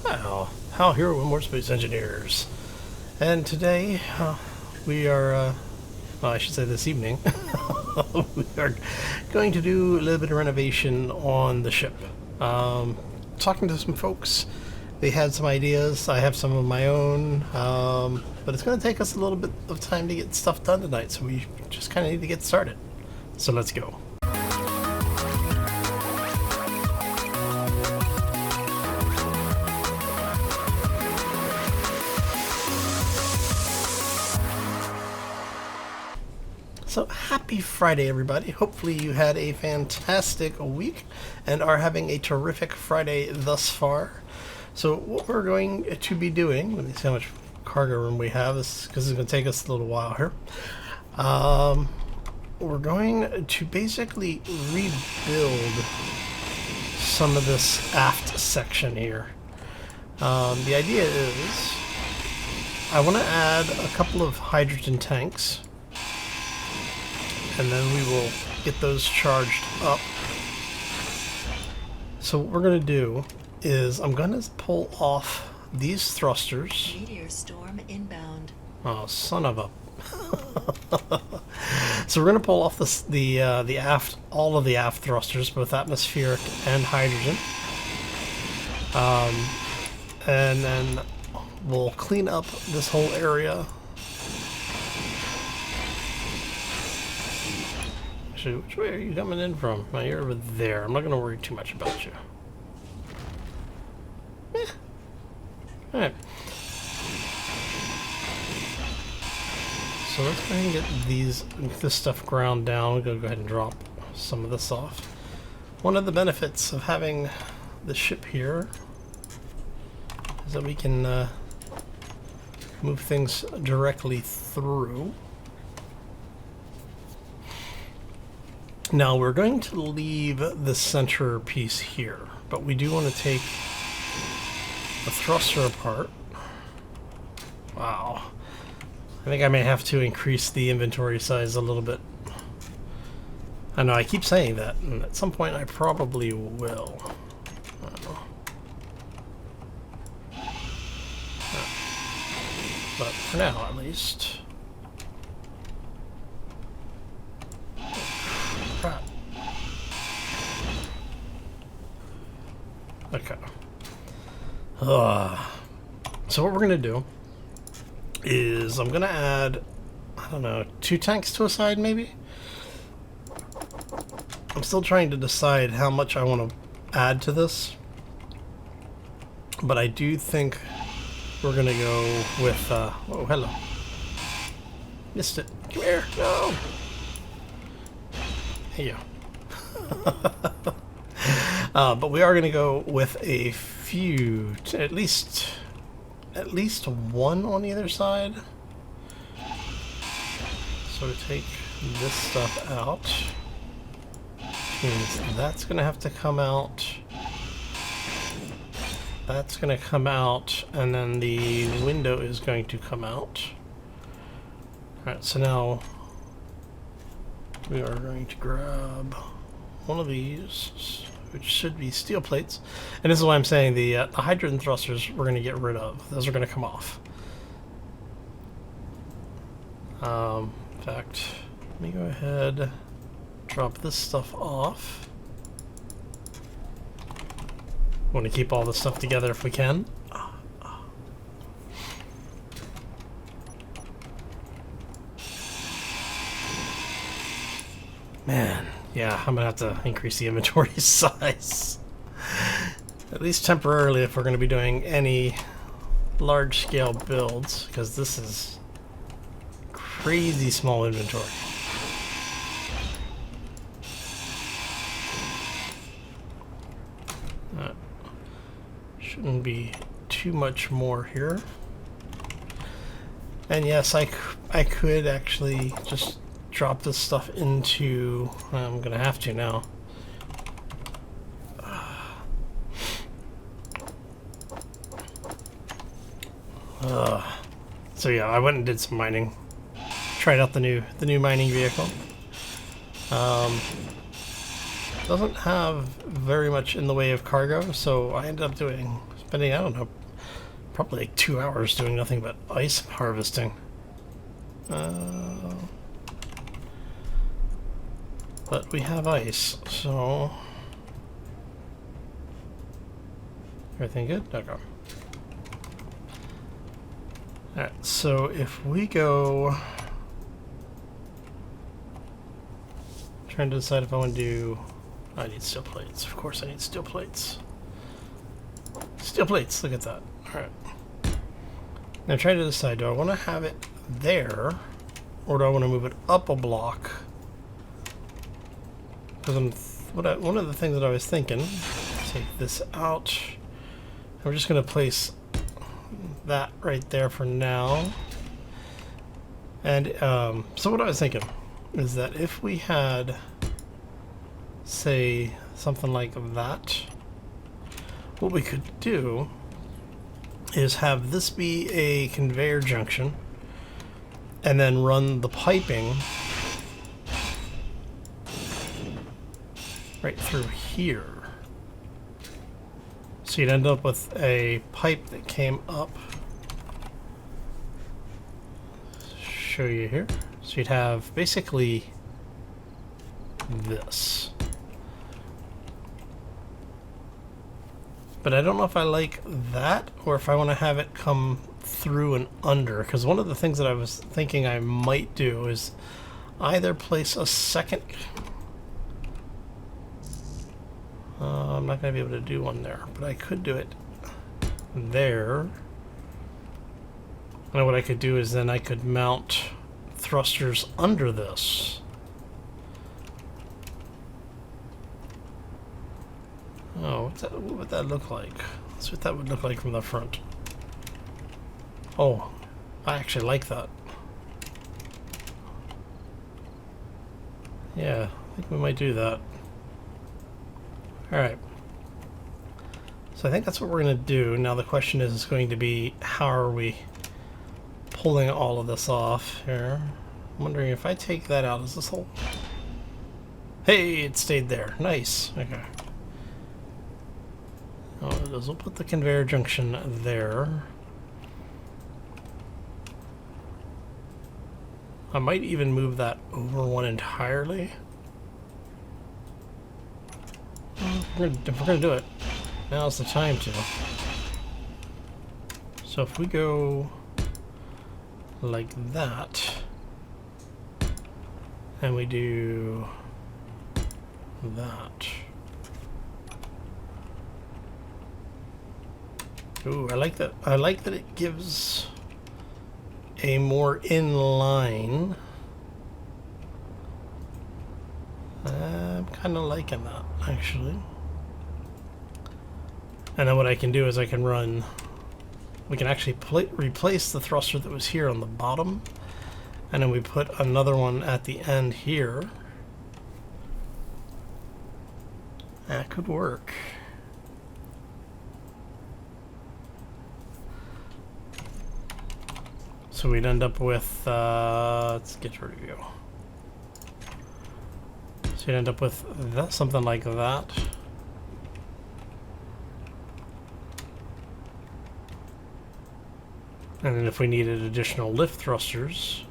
Well, Hal here with more Space Engineers. And today, we are, well, I should say this evening, we are going to do a little bit of renovation on the ship. Talking to some folks, they had some ideas, I have some of my own, but it's going to take us a little bit of time to get stuff done tonight, so we just kind of need to get started. So let's go. So happy Friday, everybody. Hopefully you had a fantastic week and are having a terrific Friday thus far. So what we're going to be doing, let me see how much cargo room we have, because it's going to take us a little while here. We're going to basically rebuild some of this aft section here. The idea is I want to add a couple of hydrogen tanks, and then we will get those charged up. So what we're going to do is I'm going to pull off these thrusters. Meteor storm inbound. Oh, son of a... So we're going to pull off the aft, all of the aft thrusters, both atmospheric and hydrogen. And then we'll clean up this whole area. Which way are you coming in from? Oh, you're over there. I'm not going to worry too much about you. Alright. So let's go ahead and get this stuff ground down. We're going to go ahead and drop some of this off. One of the benefits of having the ship here is that we can move things directly through. Now we're going to leave the center piece here, but we do want to take the thruster apart. Wow. I think I may have to increase the inventory size a little bit. I know I keep saying that, and at some point I probably will. But for now, at least. Okay. So what we're going to do is I'm going to add, I don't know, 2 tanks to a side maybe? I'm still trying to decide how much I want to add to this. But I do think we're going to go with, oh, hello. Missed it. Come here. No. Hey, yo. But we are going to go with a few, at least one on either side. So to take this stuff out means that's going to have to come out. That's going to come out, and then the window is going to come out. Alright, so now we are going to grab one of these, which should be steel plates. And this is why I'm saying the hydrogen thrusters we're going to get rid of. Those are going to come off. In fact, let me go ahead, drop this stuff off. Want to keep all this stuff together if we can. Man. Yeah, I'm gonna have to increase the inventory size. At least temporarily if we're gonna be doing any large-scale builds, because this is crazy small inventory. Shouldn't be too much more here. And yes, I could actually just drop this stuff into, I'm gonna have to now. So yeah, I went and did some mining. Tried out the new mining vehicle. Doesn't have very much in the way of cargo, so I ended up doing spending, I don't know, probably like 2 hours doing nothing but ice harvesting. But we have ice, so... Everything good? Okay. Alright, so if we go... Trying to decide if I want to do... I need steel plates. Of course I need steel plates. Steel plates, look at that. Alright. Now I'm trying to decide, do I want to have it there, or do I want to move it up a block? Because one of the things that I was thinking, take this out. We're just going to place that right there for now. And so what I was thinking is that if we had, say, something like that, what we could do is have this be a conveyor junction and then run the piping right through here. So you'd end up with a pipe that came up. Show you here. So you'd have basically this. But I don't know if I like that or if I want to have it come through and under, because one of the things that I was thinking I might do is either place a second... I'm not going to be able to do one there, but I could do it there. And what I could do is then I could mount thrusters under this. Oh, what would that look like? Let's see what that would look like from the front. Oh, I actually like that. Yeah, I think we might do that. Alright. So I think that's what we're going to do. Now the question is going to be, how are we pulling all of this off here? I'm wondering if I take that out, is this whole... Hey, it stayed there. Nice. Okay. Oh, it is. We'll put the conveyor junction there. I might even move that over one entirely. If we're going to do it, now's the time to. So if we go like that, and we do that. Ooh, I like that. I like that it gives a more in-line. I'm kind of liking that, actually. And then what I can do is I can run... We can actually replace the thruster that was here on the bottom. And then we put another one at the end here. That could work. So we'd end up with... let's get rid of you. So you'd end up with that, something like that. And then if we needed additional lift thrusters,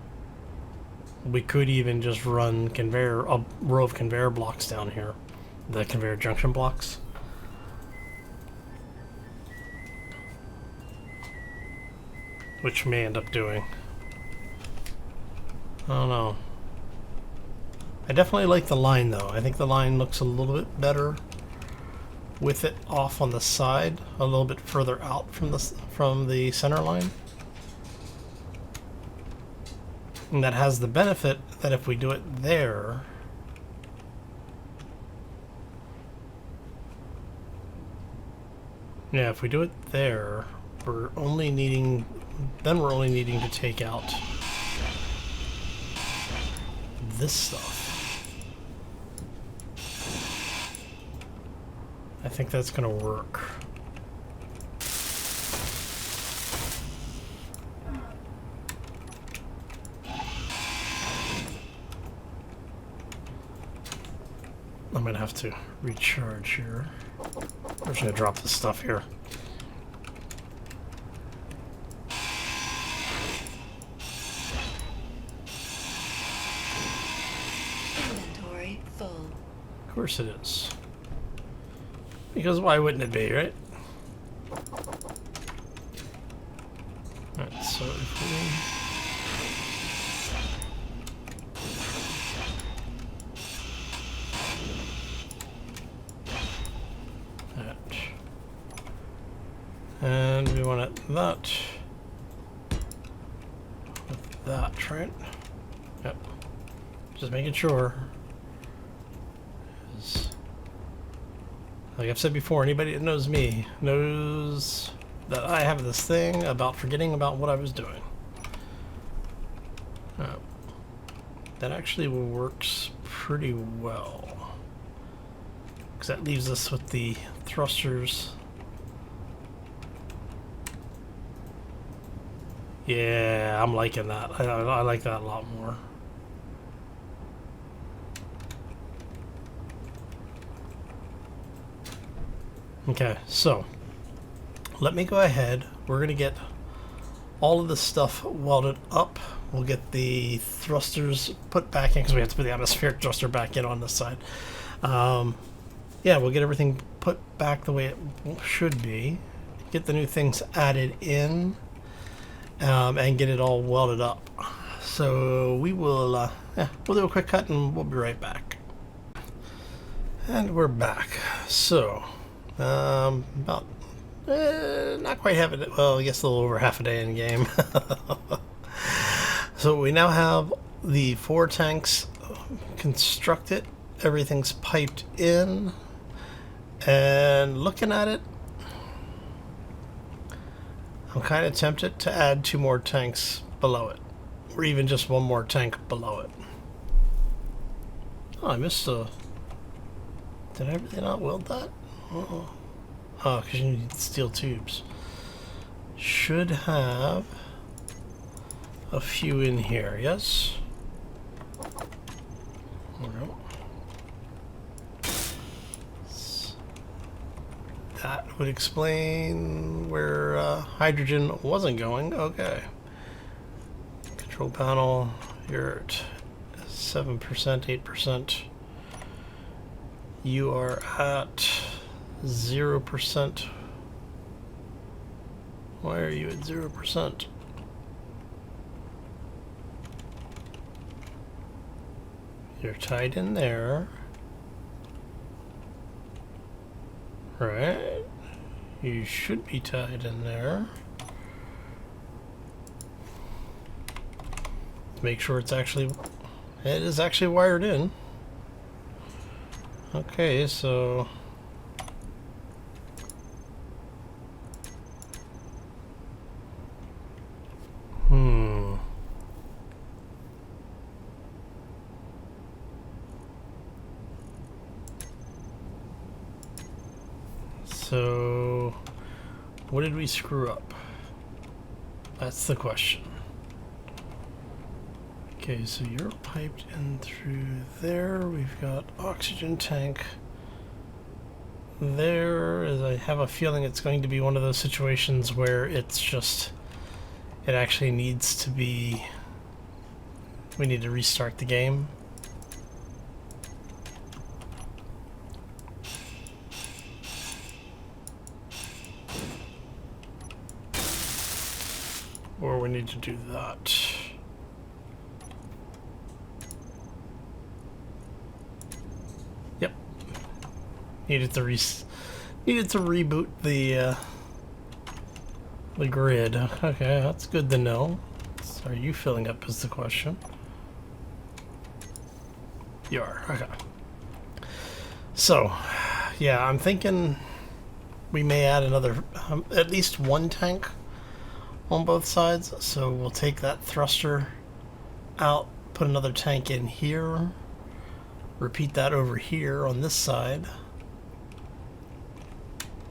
we could even just run a row of conveyor blocks down here. The conveyor junction blocks. Which may end up doing. I don't know. I definitely like the line though. I think the line looks a little bit better with it off on the side, a little bit further out from the center line. And that has the benefit that if we do it there, yeah, if we do it there, we're only needing to take out this stuff. I think that's going to work. I'm going to have to recharge here. I'm just going to drop this stuff here. course it is. Because why wouldn't it be, right? Alright, so if we... And we want it that with that, right? Yep. Just making sure. Like I've said before, anybody that knows me knows that I have this thing about forgetting about what I was doing. That actually works pretty well. Because that leaves us with the thrusters. Yeah, I'm liking that. I like that a lot more. Okay, so let me go ahead. We're going to get all of this stuff welded up. We'll get the thrusters put back in because we have to put the atmospheric thruster back in on this side. Yeah, we'll get everything put back the way it should be. Get the new things added in. And get it all welded up. So we will, we'll do a quick cut and we'll be right back. And we're back. So, about, not quite half a day, well, I guess a little over half a day in game. So we now have the 4 tanks constructed. Everything's piped in. And looking at it, I'm kind of tempted to add 2 more tanks below it, or even just 1 more tank below it. Oh, I missed a... Did I really not weld that? Oh, because you need steel tubes. Should have a few in here, yes? There we go. That would explain where hydrogen wasn't going. Okay. Control panel, you're at 7%, 8%. You are at 0%. Why are you at 0%? You're tied in there. Right. You should be tied in there. Make sure it's actually... It is actually wired in. Okay, so... So, what did we screw up? That's the question. Okay, so you're piped in through there. We've got oxygen tank there. As I have a feeling it's going to be one of those situations where it's just, it actually needs to be, we need to restart the game. Or we need to do that. Yep. Needed to reboot the grid. Okay, that's good to know. So are you filling up is the question. You are. Okay. So, yeah, I'm thinking we may add another, at least 1 tank on both sides. So we'll take that thruster out, put another tank in here, repeat that over here on this side,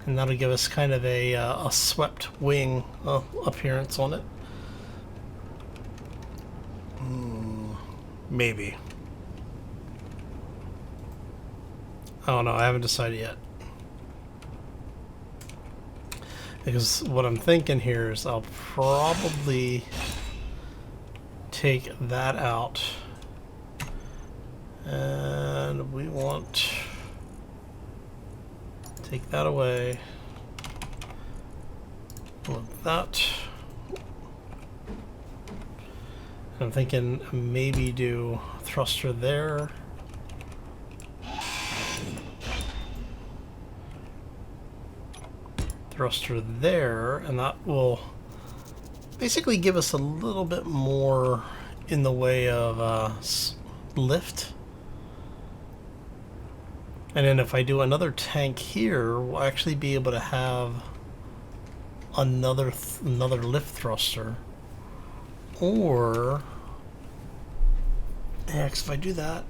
and that'll give us kind of a swept wing appearance on it. Maybe. I don't know, I haven't decided yet. Because what I'm thinking here is I'll probably take that out. And we want Take that away. Like that. I'm thinking maybe do thruster there. Thruster there, and that will basically give us a little bit more in the way of lift. And then if I do another tank here, we'll actually be able to have another lift thruster. Or, yeah, 'cause if I do that,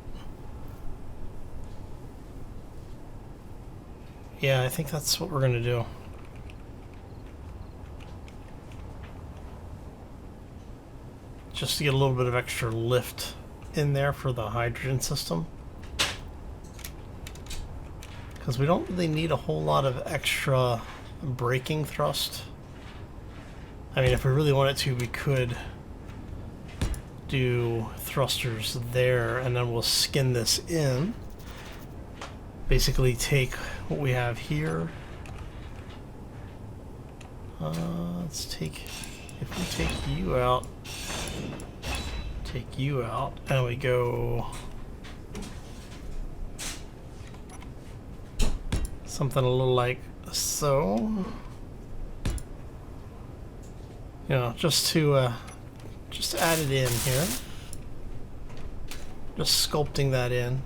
yeah, I think that's what we're gonna do. Just to get a little bit of extra lift in there for the hydrogen system. Because we don't really need a whole lot of extra braking thrust. I mean, if we really wanted to, we could do thrusters there, and then we'll skin this in. Basically take what we have here. Let's take, if we take you out, and we go something a little like so. You know, just to add it in here. Just sculpting that in.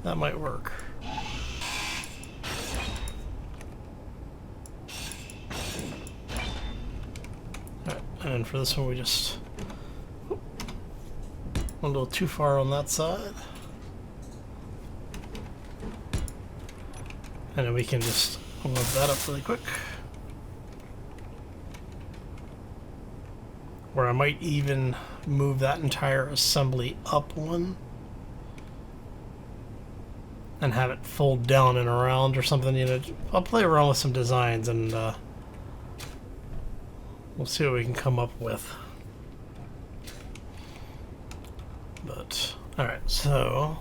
That might work. Alright, and then for this one we just went a little too far on that side. And then we can just move that up really quick. Or I might even move that entire assembly up one and have it fold down and around or something. You know, I'll play around with some designs and we'll see what we can come up with. But alright, so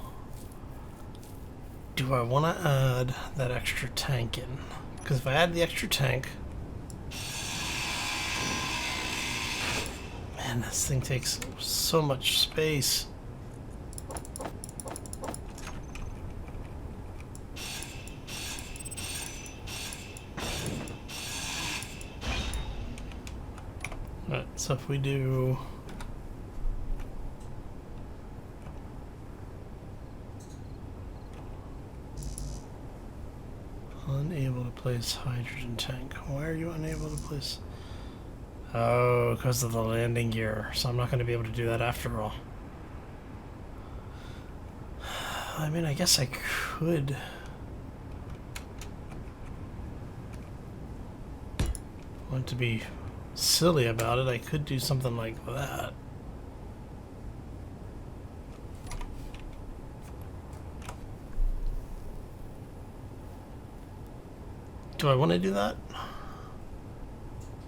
do I want to add that extra tank in? Because if I add the extra tank, man, this thing takes so much space. Alright, so if we do unable to place hydrogen tank. Why are you unable to place? Oh, because of the landing gear. So I'm not going to be able to do that after all. I mean, I guess I could. Want to be silly about it, I could do something like that. Do I want to do that?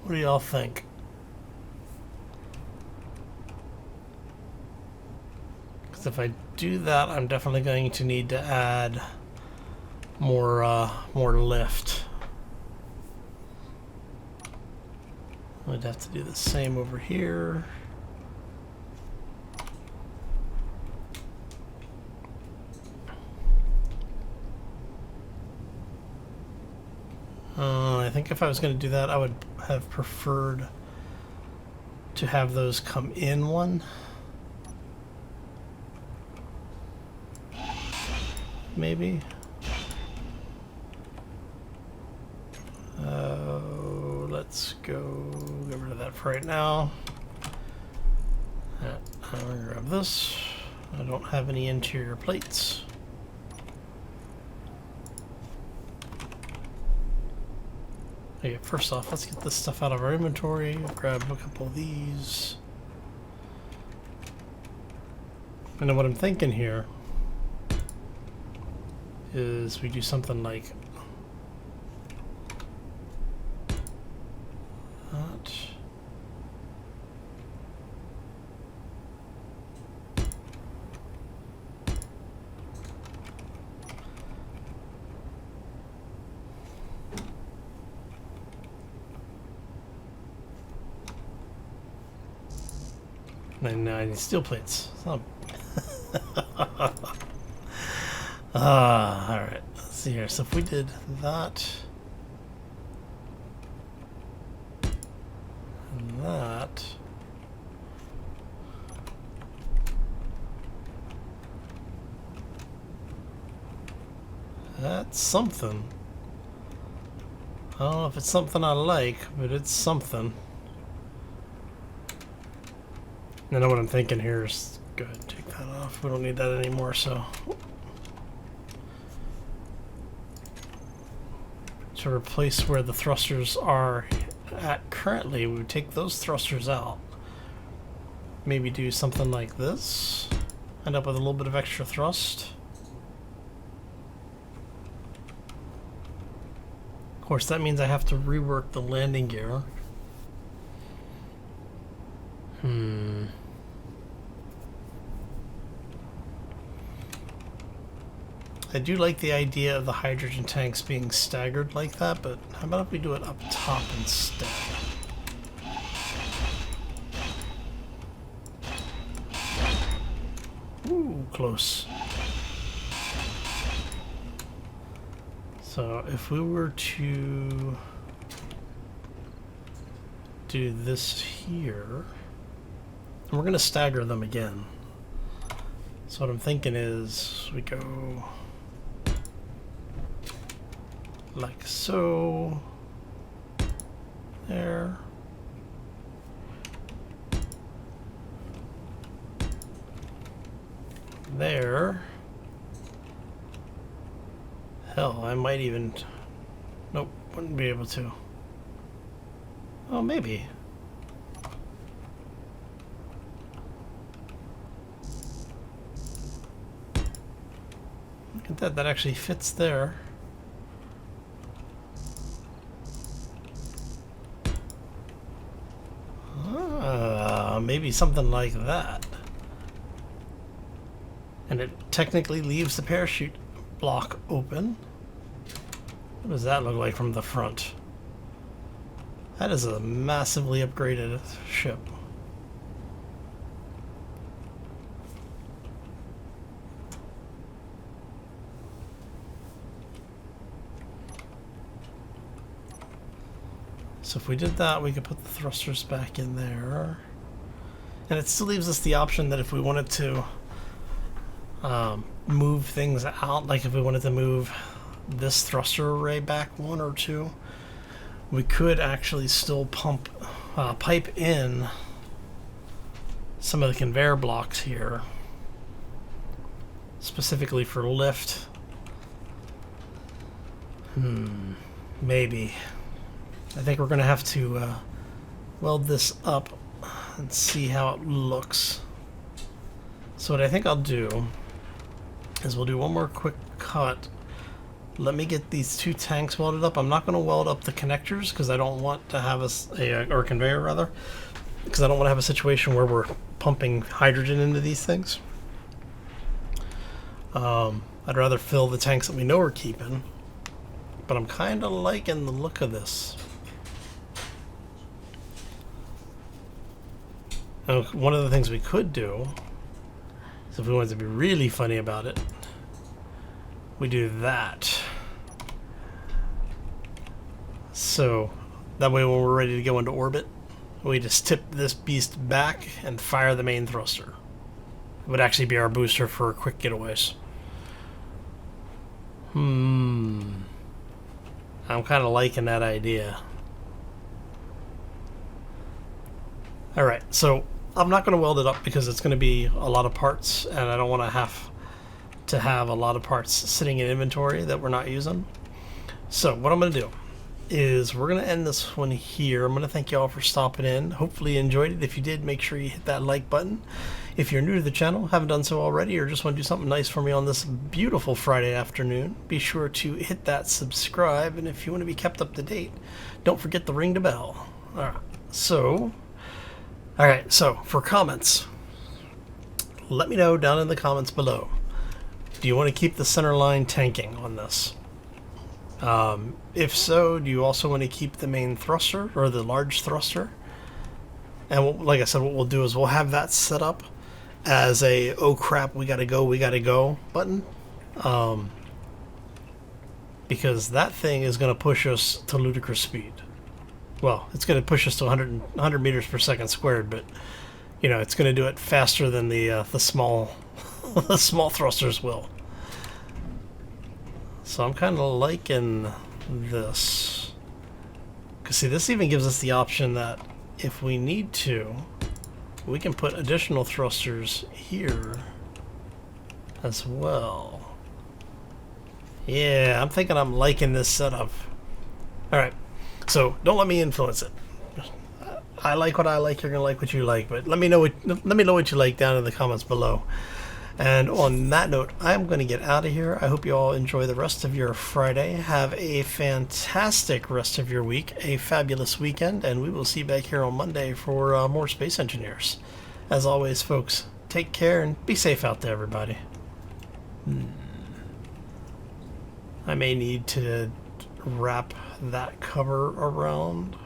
What do y'all think? Because if I do that, I'm definitely going to need to add more lift. I'd have to do the same over here. I think if I was going to do that, I would have preferred to have those come in one. Maybe. Let's go get rid of that for right now. I'm going to grab this. I don't have any interior plates. Okay, first off, let's get this stuff out of our inventory. Grab a couple of these. And then what I'm thinking here is we do something like that. And I need steel plates. Alright. Let's see here. So if we did that... and that... that's something. I don't know if it's something I like, but it's something. I know what I'm thinking here is go ahead and take that off. We don't need that anymore, so. To replace where the thrusters are at currently, we would take those thrusters out. Maybe do something like this. End up with a little bit of extra thrust. Of course, that means I have to rework the landing gear. I do like the idea of the hydrogen tanks being staggered like that, but how about if we do it up top instead? Ooh, close. So if we were to do this here, and we're going to stagger them again. So what I'm thinking is we go like so, there, there. Hell, I might even... nope, wouldn't be able to. Oh, maybe. Look at that, that actually fits there. Maybe something like that. And it technically leaves the parachute block open. What does that look like from the front? That is a massively upgraded ship. So if we did that, we could put the thrusters back in there. And it still leaves us the option that if we wanted to move things out, like if we wanted to move this thruster array back one or two, we could actually still pipe in some of the conveyor blocks here, specifically for lift. Maybe. I think we're going to have to weld this up and see how it looks. So what I think I'll do is we'll do one more quick cut. Let me get these two tanks welded up. I'm not going to weld up the connectors because I don't want to have or conveyor rather, because I don't want to have a situation where we're pumping hydrogen into these things. I'd rather fill the tanks that we know we're keeping, but I'm kind of liking the look of this. Now, one of the things we could do is if we wanted to be really funny about it, we do that. So that way when we're ready to go into orbit, we just tip this beast back and fire the main thruster. It would actually be our booster for quick getaways. I'm kind of liking that idea. Alright, so I'm not going to weld it up because it's going to be a lot of parts, and I don't want to have a lot of parts sitting in inventory that we're not using. So what I'm going to do is we're going to end this one here. I'm going to thank you all for stopping in. Hopefully you enjoyed it. If you did, make sure you hit that like button. If you're new to the channel, haven't done so already, or just want to do something nice for me on this beautiful Friday afternoon, be sure to hit that subscribe. And if you want to be kept up to date, don't forget to ring the bell. Alright, so for comments, let me know down in the comments below. Do you want to keep the center line tanking on this? If so, do you also want to keep the main thruster or the large thruster? And like I said, what we'll do is we'll have that set up as a "oh crap, we gotta go" button, because that thing is going to push us to ludicrous speed. Well, it's going to push us to 100 meters per second squared, but you know it's going to do it faster than the small the small thrusters will. So I'm kind of liking this. Because see, this even gives us the option that if we need to, we can put additional thrusters here as well. Yeah, I'm thinking I'm liking this setup. Alright, so don't let me influence it. I like what I like, you're going to like what you like, but let me know what you like down in the comments below. And on that note, I'm going to get out of here. I hope you all enjoy the rest of your Friday. Have a fantastic rest of your week, a fabulous weekend, and we will see you back here on Monday for more Space Engineers. As always, folks, take care and be safe out there, everybody. I may need to wrap that cover around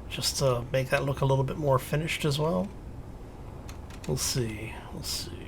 just to make that look a little bit more finished as well. We'll see. We'll see.